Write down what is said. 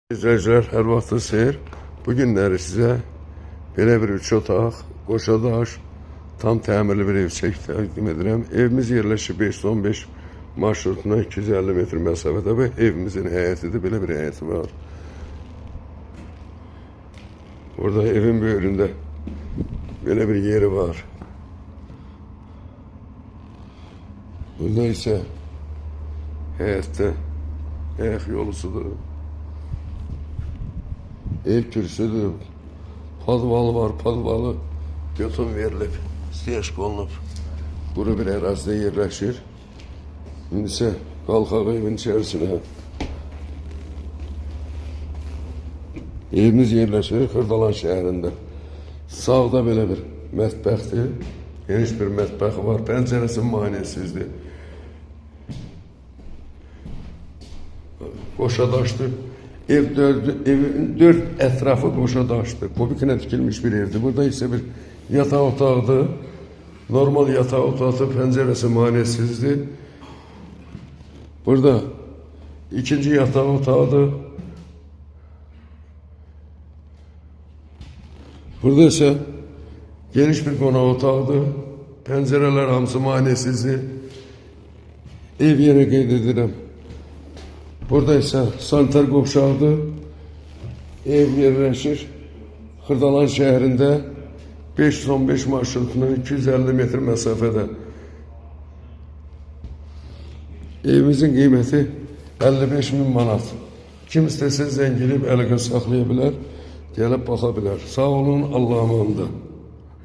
İzləyicilər, hər vaxtınız xeyir. Bu günləri sizə belə bir 3 otaq, qoşadaş, tam təmirli bir ev təqdim edirəm. Evimiz yerləşir 515 marşrutuna 250 metr məsafədə və evimizin həyətidir. Belə bir həyəti var. Burada evin böyründə belə bir yeri var. Burada isə həyətdə həyət yolusudur. Ev kürsüdür, padvalı var, padvalı beton verilib, steşk olunub. Quru bir ərazidə yerləşir. İndi isə qalxaq evin içərisinə. Evimiz yerləşir Xırdalan şəhərində. Sağda belə bir mətbəxdir. Geniş bir mətbəxi var, pəncərəsi maneəsizdir. Qoşadaşdır. Evin dörd ətrafı qoşadaşdır. Kubiklə tikilmiş bir evdir. Burada isə bir yataq otağıdır. Normal yataq otağı, pəncərəsi maneəsizdir. Burada ikinci yataq otağıdır. Burada isə geniş bir qonaq otağıdır. Pəncərələr hamısı maneəsizdir. Ev yeri qeyd edirəm. Burada isə sanitar qovşaqdır. Ev yerləşir Xırdalan şəhərində 515 marşrutuna 250 metr məsafədə. Evimizin qiyməti 55.000 manat. Kim istəsə zəng edib əlaqə saxlaya bilər, gəlib baxa bilər. Sağ olun, Allah'a emanet.